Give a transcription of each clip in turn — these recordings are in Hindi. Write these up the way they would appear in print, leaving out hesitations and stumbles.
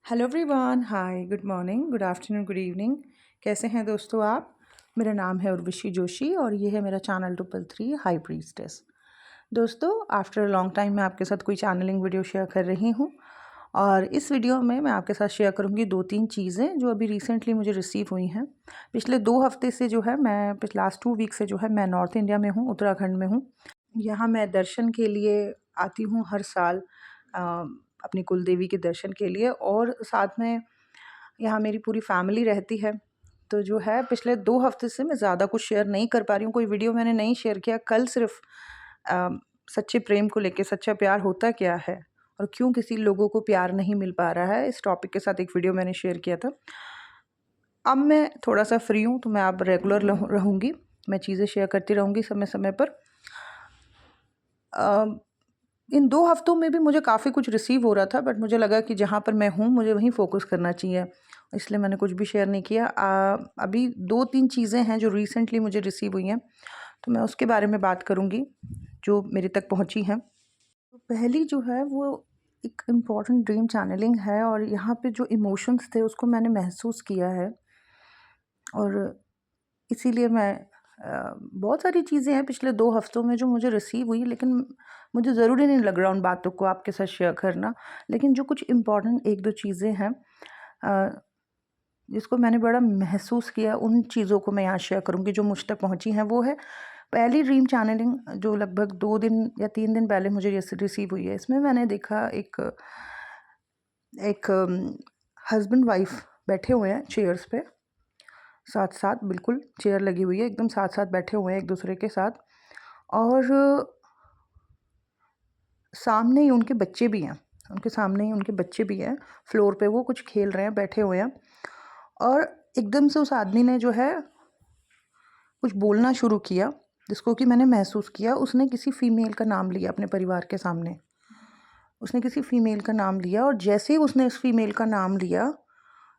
Hello everyone, hi, good morning, good afternoon, good evening. कैसे हैं दोस्तों आप? मेरा नाम है उर्वशी जोशी और ये है मेरा चैनल 333 हाई प्रीस्टेस। दोस्तों, आफ्टर अ लॉन्ग टाइम मैं आपके साथ कोई चैनलिंग वीडियो शेयर कर रही हूँ और इस वीडियो में मैं आपके साथ शेयर करूँगी 2-3 चीज़ें जो अभी रिसेंटली मुझे रिसीव हुई हैं। पिछले 2 हफ्ते से जो है मैं लास्ट 2 वीक से जो है मैं नॉर्थ इंडिया में हूँ, उत्तराखंड में हूँ। यहाँ मैं दर्शन के लिए आती हूँ हर साल, अपनी कुल देवी के दर्शन के लिए, और साथ में यहाँ मेरी पूरी फैमिली रहती है। तो जो है पिछले 2 हफ्ते से मैं ज़्यादा कुछ शेयर नहीं कर पा रही हूँ, कोई वीडियो मैंने नहीं शेयर किया। कल सिर्फ अ, सच्चे प्रेम को लेके, सच्चा प्यार होता क्या है और क्यों किसी लोगों को प्यार नहीं मिल पा रहा है, इस टॉपिक के साथ एक वीडियो मैंने शेयर किया था। अब मैं थोड़ा-सा फ्री हूँ तो मैं अब रेगुलर रहूँगी, मैं चीज़ें शेयर करती रहूँगी समय-समय पर। इन 2 हफ्तों में भी मुझे काफ़ी कुछ रिसीव हो रहा था, बट मुझे लगा कि जहाँ पर मैं हूँ मुझे वहीं फ़ोकस करना चाहिए, इसलिए मैंने कुछ भी शेयर नहीं किया। अभी 2-3 चीज़ें हैं जो रिसेंटली मुझे रिसीव हुई हैं, तो मैं उसके बारे में बात करूँगी जो मेरे तक पहुँची हैं। तो पहली जो है वो एक इम्पॉर्टेंट ड्रीम चैनलिंग है और यहाँ पे जो इमोशंस थे उसको मैंने महसूस किया है और इसीलिए मैं बहुत सारी चीज़ें हैं पिछले 2 हफ्तों में जो मुझे रिसीव हुई, लेकिन मुझे ज़रूरी नहीं लग रहा उन बातों को आपके साथ शेयर करना। लेकिन जो कुछ इम्पॉर्टेंट 1-2 चीज़ें हैं जिसको मैंने बड़ा महसूस किया, उन चीज़ों को मैं यहाँ शेयर करूँगी जो मुझ तक पहुँची हैं। वो है पहली ड्रीम चैनलिंग जो लगभग 2 दिन या 3 दिन पहले मुझे रिसीव हुई है। इसमें मैंने देखा एक एक हस्बैंड वाइफ़ बैठे हुए हैं चेयर्स पे, साथ-साथ, बिल्कुल चेयर लगी हुई है, एकदम साथ-साथ बैठे हुए हैं एक-दूसरे के साथ, और सामने ही उनके बच्चे भी हैं, उनके सामने ही उनके बच्चे भी हैं, फ्लोर पे वो कुछ खेल रहे हैं, बैठे हुए हैं। और एकदम से उस आदमी ने जो है कुछ बोलना शुरू किया, जिसको कि मैंने महसूस किया, उसने किसी फ़ीमेल का नाम लिया अपने परिवार के सामने। उसने किसी फ़ीमेल का नाम लिया और जैसे ही उसने उस फ़ीमेल का नाम लिया,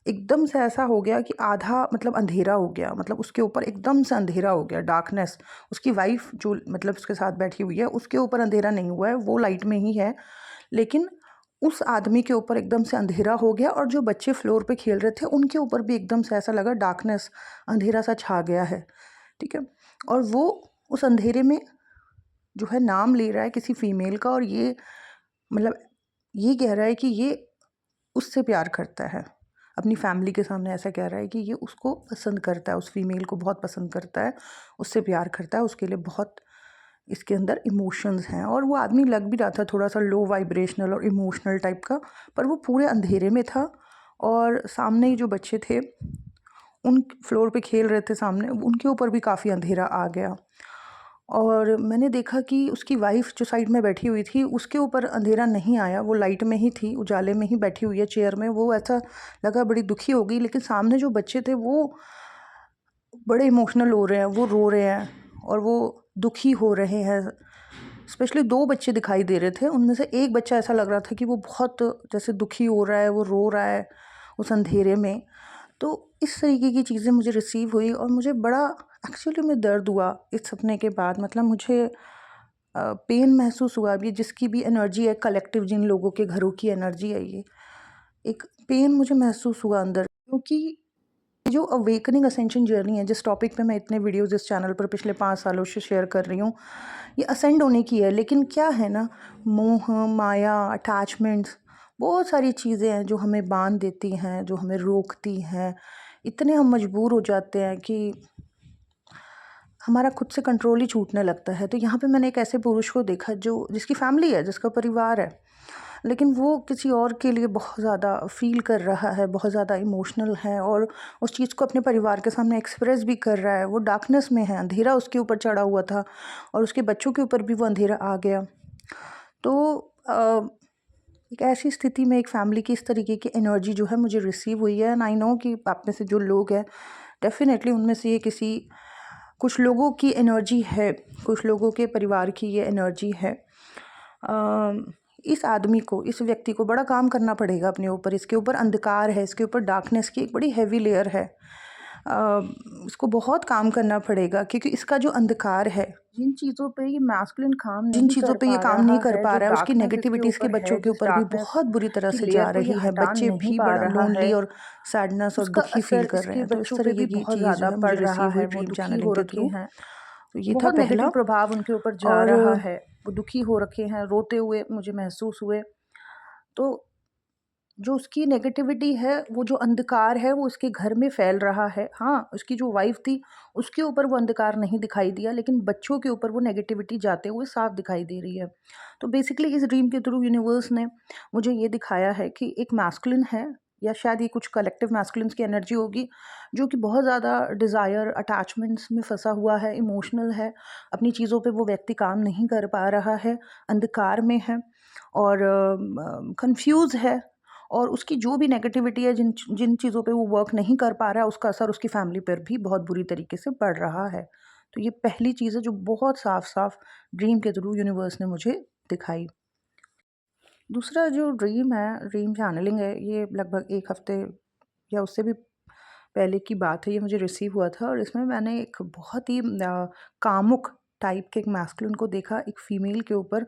एकदम से ऐसा हो गया कि आधा मतलब अंधेरा हो गया, मतलब उसके ऊपर एकदम से अंधेरा हो गया, डार्कनेस। उसकी वाइफ़ जो मतलब उसके साथ बैठी हुई है, उसके ऊपर अंधेरा नहीं हुआ है, वो लाइट में ही है। लेकिन उस आदमी के ऊपर एकदम से अंधेरा हो गया और जो बच्चे फ्लोर पे खेल रहे थे, उनके ऊपर भी एकदम से ऐसा लगा, डार्कनेस, अंधेरा सा छा गया है, ठीक है? और वो उस अंधेरे में जो है नाम ले रहा है किसी फ़ीमेल का और ये मतलब ये कह रहा है कि ये उससे प्यार करता है। अपनी फैमिली के सामने ऐसा कह रहा है कि ये उसको पसंद करता है, उस फीमेल को बहुत पसंद करता है, उससे प्यार करता है, उसके लिए बहुत इसके अंदर इमोशंस हैं। और वो आदमी लग भी रहा था थोड़ा-सा लो वाइब्रेशनल और इमोशनल टाइप का, पर वो पूरे अंधेरे में था और सामने ही जो बच्चे थे, उन फ्लोर पे खेल रहे थे सामने, उनके ऊपर भी काफ़ी अंधेरा आ गया। और मैंने देखा कि उसकी वाइफ़ जो साइड में बैठी हुई थी, उसके ऊपर अंधेरा नहीं आया, वो लाइट में ही थी, उजाले में ही बैठी हुई है चेयर में। वो ऐसा लगा बड़ी दुखी हो गई, लेकिन सामने जो बच्चे थे वो बड़े इमोशनल हो रहे हैं, वो रो रहे हैं और वो दुखी हो रहे हैं। स्पेशली 2 बच्चे दिखाई दे रहे थे, उनमें से एक बच्चा ऐसा लग रहा था कि वो बहुत जैसे दुखी हो रहा है, वो रो रहा है उस अंधेरे में। तो इस तरीके की चीज़ें मुझे रिसीव हुई और मुझे बड़ा एक्चुअली में दर्द हुआ इस सपने के बाद। मतलब मुझे पेन महसूस हुआ। अभी जिसकी भी एनर्जी है कलेक्टिव, जिन लोगों के घरों की एनर्जी है ये, एक पेन मुझे महसूस हुआ अंदर, क्योंकि जो अवेकनिंग असेंशन जर्नी है, जिस टॉपिक पे मैं इतने वीडियोज़ इस चैनल पर पिछले 5 सालों से शेयर कर रही हूँ, ये असेंड होने की है। लेकिन क्या है ना, मोह, माया, अटैचमेंट्स, बहुत सारी चीज़ें हैं जो हमें बाँध देती हैं, जो हमें रोकती हैं। इतने हम मजबूर हो जाते हैं कि हमारा खुद से कंट्रोल ही छूटने लगता है। तो यहाँ पे मैंने एक ऐसे पुरुष को देखा जो जिसकी फैमिली है, जिसका परिवार है, लेकिन वो किसी और के लिए बहुत ज़्यादा फ़ील कर रहा है, बहुत ज़्यादा इमोशनल है और उस चीज़ को अपने परिवार के सामने एक्सप्रेस भी कर रहा है। वो डार्कनेस में है, अंधेरा उसके ऊपर चढ़ा हुआ था और उसके बच्चों के ऊपर भी वो अंधेरा आ गया। तो एक ऐसी स्थिति में एक फैमिली की इस तरीके की एनर्जी जो है मुझे रिसीव हुई है, एंड आई नो कि आप में से जो लोग हैं, डेफ़िनेटली उनमें से ये किसी कुछ लोगों की एनर्जी है, कुछ लोगों के परिवार की ये एनर्जी है। इस आदमी को, इस व्यक्ति को बड़ा काम करना पड़ेगा अपने ऊपर। इसके ऊपर अंधकार है, इसके ऊपर डार्कनेस की एक बड़ी हैवी लेयर है। इसको बहुत काम करना पड़ेगा, क्योंकि इसका जो अंधकार है, जिन चीज़ों पे ये मैस्कुलिन काम जिन नहीं चीज़ों कर पे ये पा काम नहीं रहा कर है, पा जो रहा है, उसकी डार्कनेस इसके नेगेटिविटी इसके ऊपर है, बच्चों के जिस ऊपर भी डार्कनेस बहुत बुरी तरह की से जा लेयर को ये रही है। हटा बच्चे नहीं भी पा बड़ा रहा है, लोनली और सैडनेस और उसका दुखी फ़ील असर कर रहे इसके हैं। तो इस बच्चों पे तरह भी की बहुत चीज़ जो ज़्यादा है पड़ मुझे रहा रिसीव है। हुई वो ड्रीम दुखी हो चैनलिंग के रखे थ्रू। हैं, तो ये था बहुत पहला। नेगेटिव प्रभाव उनके ऊपर जा और रहा है, वो दुखी हो रखे हैं, रोते हुए मुझे महसूस हुए। तो जो उसकी नेगेटिविटी है, वो जो अंधकार है, वो उसके घर में फैल रहा है। हाँ, उसकी जो वाइफ़ थी, उसके ऊपर वो अंधकार नहीं दिखाई दिया, लेकिन बच्चों के ऊपर वो नेगेटिविटी जाते हुए साफ दिखाई दे रही है। तो बेसिकली इस ड्रीम के थ्रू यूनिवर्स ने मुझे ये दिखाया है कि एक मैस्कुलिन है, या शायद ये कुछ कलेक्टिव मैस्कुलिन्स की एनर्जी होगी, जो कि बहुत ज़्यादा डिज़ायर, अटैचमेंट्स में फँसा हुआ है, इमोशनल है, अपनी चीज़ों पे वो व्यक्ति काम नहीं कर पा रहा है, अंधकार में है और कन्फ्यूज़ है। और उसकी जो भी नेगेटिविटी है, जिन जिन चीज़ों पे वो वर्क नहीं कर पा रहा है, उसका असर उसकी फैमिली पर भी बहुत बुरी तरीके से पड़ रहा है। तो ये पहली चीज़ है जो बहुत साफ-साफ ड्रीम के थ्रू यूनिवर्स ने मुझे दिखाई। दूसरा जो ड्रीम है, ड्रीम चैनलिंग है, ये लगभग 1 हफ़्ते या उससे भी पहले की बात है। ये मुझे रिसीव हुआ था और इसमें मैंने एक बहुत ही कामुक टाइप के एक मैस्कुलिन को देखा, एक फीमेल के ऊपर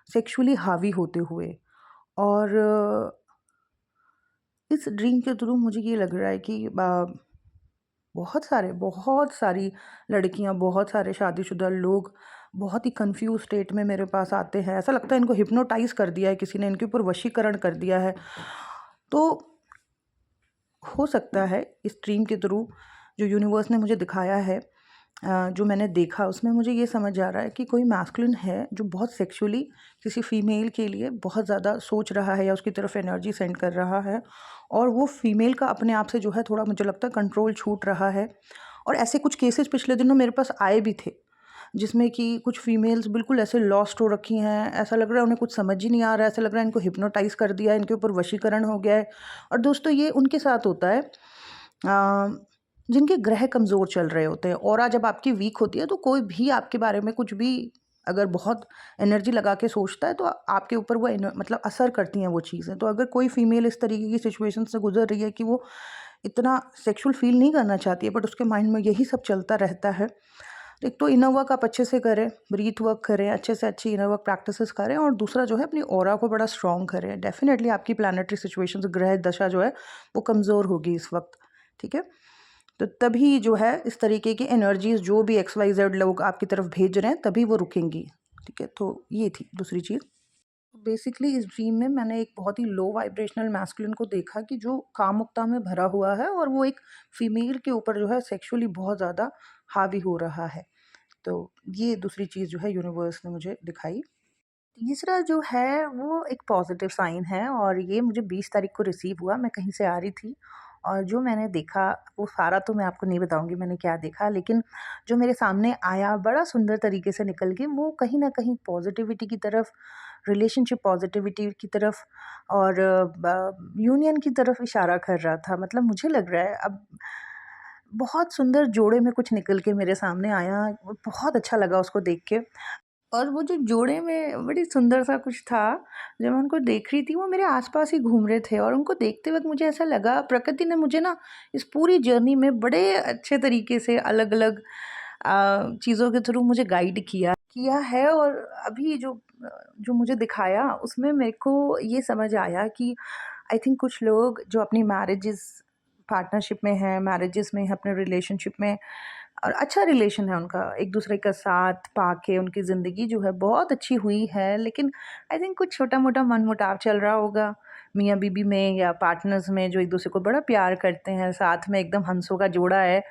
सेक्सुअली हावी होते हुए। और इस ड्रीम के थ्रू मुझे ये लग रहा है कि बहुत सारी लड़कियां, बहुत सारे शादीशुदा लोग बहुत ही कंफ्यूज स्टेट में मेरे पास आते हैं। ऐसा लगता है इनको हिप्नोटाइज कर दिया है किसी ने, इनके ऊपर वशीकरण कर दिया है। तो हो सकता है इस ड्रीम के थ्रू जो यूनिवर्स ने मुझे दिखाया है, जो मैंने देखा, उसमें मुझे ये समझ आ रहा है कि कोई मैस्कुलिन है जो बहुत सेक्सुअली किसी फीमेल के लिए बहुत ज़्यादा सोच रहा है या उसकी तरफ एनर्जी सेंड कर रहा है, और वो फीमेल का अपने आप से जो है थोड़ा, मुझे लगता है, कंट्रोल छूट रहा है। और ऐसे कुछ केसेस पिछले दिनों मेरे पास आए भी थे, जिसमें कि कुछ फीमेल्स बिल्कुल ऐसे लॉस्ट हो रखी हैं, ऐसा लग रहा है उन्हें कुछ समझ ही नहीं आ रहा है, ऐसा लग रहा है इनको हिप्नोटाइज कर दिया है, इनके ऊपर वशीकरण हो गया है। और दोस्तों, ये उनके साथ होता है जिनके ग्रह कमज़ोर चल रहे होते हैं। ऑरा जब आपकी वीक होती है, तो कोई भी आपके बारे में कुछ भी अगर बहुत एनर्जी लगा के सोचता है, तो आपके ऊपर वो मतलब असर करती हैं वो चीज़ें। तो अगर कोई फीमेल इस तरीके की सिचुएशन से गुजर रही है कि वो इतना सेक्सुअल फील नहीं करना चाहती है, बट उसके माइंड में यही सब चलता रहता है, तो एक तो इनर वर्क आप अच्छे से करें, ब्रीथ वर्क करें, अच्छे से अच्छी इनर वर्क प्रैक्टिसेस करें, और दूसरा जो है अपनी ऑरा को बड़ा स्ट्रॉन्ग करें। डेफिनेटली आपकी प्लानेटरी सिचुएशंस, ग्रह दशा जो है वो कमज़ोर होगी इस वक्त, ठीक है? तो तभी जो है इस तरीके की एनर्जीज जो भी XYZ लोग आपकी तरफ भेज रहे हैं, तभी वो रुकेंगी, ठीक है? तो ये थी दूसरी चीज़। बेसिकली इस ड्रीम में मैंने एक बहुत ही लो वाइब्रेशनल मैस्कुलिन को देखा कि जो कामुकता में भरा हुआ है, और वो एक फीमेल के ऊपर जो है सेक्सुअली बहुत ज़्यादा हावी हो रहा है। तो ये दूसरी चीज़ जो है यूनिवर्स ने मुझे दिखाई। तीसरा जो है वो एक पॉजिटिव साइन है, और ये मुझे 20 तारीख को रिसीव हुआ। मैं कहीं से आ रही थी और जो मैंने देखा वो सारा तो मैं आपको नहीं बताऊंगी मैंने क्या देखा, लेकिन जो मेरे सामने आया बड़ा सुंदर तरीके से निकल के, वो कहीं ना कहीं पॉजिटिविटी की तरफ, रिलेशनशिप पॉजिटिविटी की तरफ और यूनियन की तरफ इशारा कर रहा था। मतलब मुझे लग रहा है अब बहुत सुंदर जोड़े में कुछ निकल के मेरे सामने आया, वो बहुत अच्छा लगा उसको देख के। और वो जो जोड़े में बड़ी सुंदर सा कुछ था, जब मैं उनको देख रही थी, वो मेरे आसपास ही घूम रहे थे, और उनको देखते वक्त मुझे ऐसा लगा प्रकृति ने मुझे ना इस पूरी जर्नी में बड़े अच्छे तरीके से अलग अलग चीज़ों के थ्रू मुझे गाइड किया किया है। और अभी जो मुझे दिखाया, उसमें मेरे को ये समझ आया कि आई थिंक कुछ लोग जो अपनी मैरिजेस, पार्टनरशिप में हैं, मैरिजेस में हैं, अपने रिलेशनशिप में, और अच्छा रिलेशन है उनका, एक दूसरे का साथ पाके उनकी ज़िंदगी जो है बहुत अच्छी हुई है, लेकिन आई थिंक कुछ छोटा मोटा मनमुटाव चल रहा होगा मियाँ बीबी में या पार्टनर्स में, जो एक दूसरे को बड़ा प्यार करते हैं, साथ में एकदम हंसों का जोड़ा है।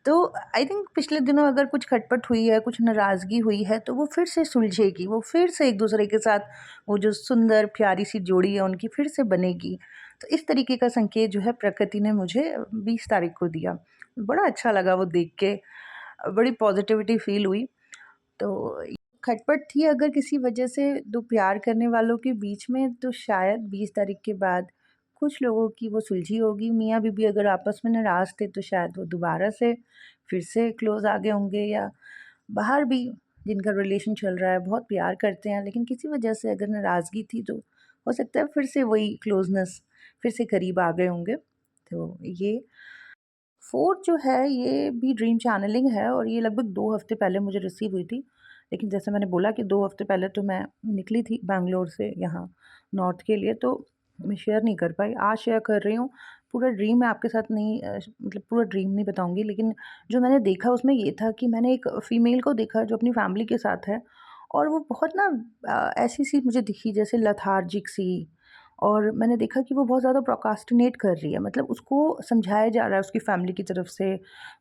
तो आई थिंक पिछले दिनों अगर कुछ खटपट हुई है, कुछ नाराज़गी हुई है, तो वो फिर से सुलझेगी, वो फिर से एक दूसरे के साथ वो जो सुंदर प्यारी सी जोड़ी है उनकी फिर से बनेगी। तो इस तरीके का संकेत जो है प्रकृति ने मुझे 20 तारीख को दिया। बड़ा अच्छा लगा वो देख के, बड़ी पॉजिटिविटी फ़ील हुई। तो खटपट थी अगर किसी वजह से 2 प्यार करने वालों के बीच में, तो शायद 20 तारीख के बाद कुछ लोगों की वो सुलझी होगी। मियाँ बीबी अगर आपस में नाराज़ थे, तो शायद वो दोबारा से फिर से क्लोज़ आ गए होंगे, या बाहर भी जिनका रिलेशन चल रहा है, बहुत प्यार करते हैं, लेकिन किसी वजह से अगर नाराज़गी थी, तो हो सकता है फिर से वही क्लोज़नेस, फिर से करीब आ गए होंगे। तो ये फोर्थ जो है ये भी ड्रीम चैनलिंग है और ये लगभग 2 हफ्ते पहले मुझे रिसीव हुई थी। लेकिन जैसे मैंने बोला कि 2 हफ्ते पहले तो मैं निकली थी बैंगलोर से यहाँ नॉर्थ के लिए, तो मैं शेयर नहीं कर पाई। आज शेयर कर रही हूँ। पूरा ड्रीम मैं आपके साथ नहीं मतलब पूरा ड्रीम नहीं बताऊँगी, लेकिन जो मैंने देखा उसमें ये था कि मैंने एक फ़ीमेल को देखा जो अपनी फ़ैमिली के साथ है और वो बहुत ना ऐसी-सी मुझे दिखी जैसे लेथार्जिक सी, और मैंने देखा कि वो बहुत ज़्यादा प्रोक्रास्टिनेट कर रही है, मतलब उसको समझाया जा रहा है उसकी फैमिली की तरफ से,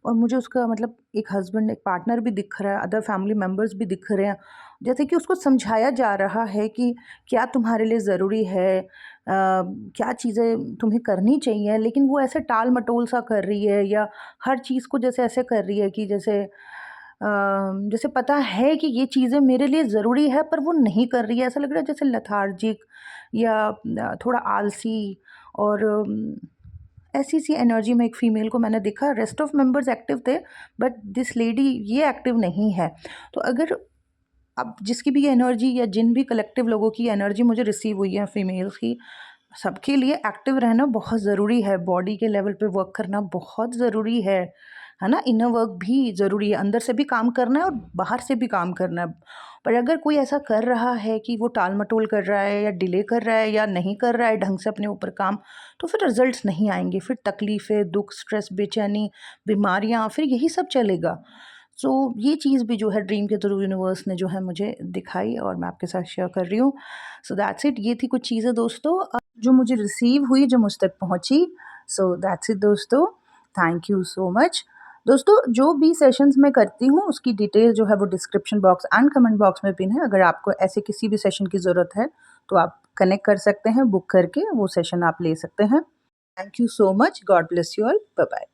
और मुझे उसका मतलब एक हस्बैंड, एक पार्टनर भी दिख रहा है, अदर फैमिली मेम्बर्स भी दिख रहे हैं, जैसे कि उसको समझाया जा रहा है कि क्या तुम्हारे लिए ज़रूरी है, क्या चीज़ें तुम्हें करनी चाहिए, लेकिन वो ऐसे टाल मटोल सा कर रही है या हर चीज़ को जैसे ऐसे कर रही है कि जैसे पता है कि ये चीज़ें मेरे लिए ज़रूरी है पर वो नहीं कर रही है। ऐसा लग रहा है जैसे लेथार्जिक या थोड़ा आलसी, और ऐसी सी एनर्जी में एक फ़ीमेल को मैंने देखा। रेस्ट ऑफ मेंबर्स एक्टिव थे बट दिस लेडी ये एक्टिव नहीं है। तो अगर अब जिसकी भी एनर्जी या जिन भी कलेक्टिव लोगों की एनर्जी मुझे रिसीव हुई है फीमेल्स की, सबके लिए एक्टिव रहना बहुत ज़रूरी है, बॉडी के लेवल पे वर्क करना बहुत ज़रूरी है ना? इनर वर्क भी ज़रूरी है, अंदर से भी काम करना है और बाहर से भी काम करना है। पर अगर कोई ऐसा कर रहा है कि वो टाल-मटोल कर रहा है या डिले कर रहा है या नहीं कर रहा है ढंग से अपने ऊपर काम, तो फिर रिज़ल्ट्स नहीं आएँगे, फिर तकलीफ़ें, दुःख, स्ट्रेस, बेचैनी, बीमारियाँ, फिर यही सब चलेगा। सो ये चीज़ भी जो है ड्रीम के थ्रू यूनिवर्स ने जो है मुझे दिखाई और मैं आपके साथ शेयर कर रही हूँ। So that's it. ये थी कुछ चीज़ें दोस्तों जो मुझे रिसीव हुई, जो मुझ तक पहुँची। सो दैट्स इट दोस्तों। Thank you so much. दोस्तों जो भी सेशंस मैं करती हूँ उसकी डिटेल जो है वो description box and comment box में पिन है। अगर आपको ऐसे किसी भी सेशन की ज़रूरत है तो आप कनेक्ट कर सकते हैं, बुक करके वो सेशन आप ले सकते हैं। Thank you so much. God bless you all. Bye bye.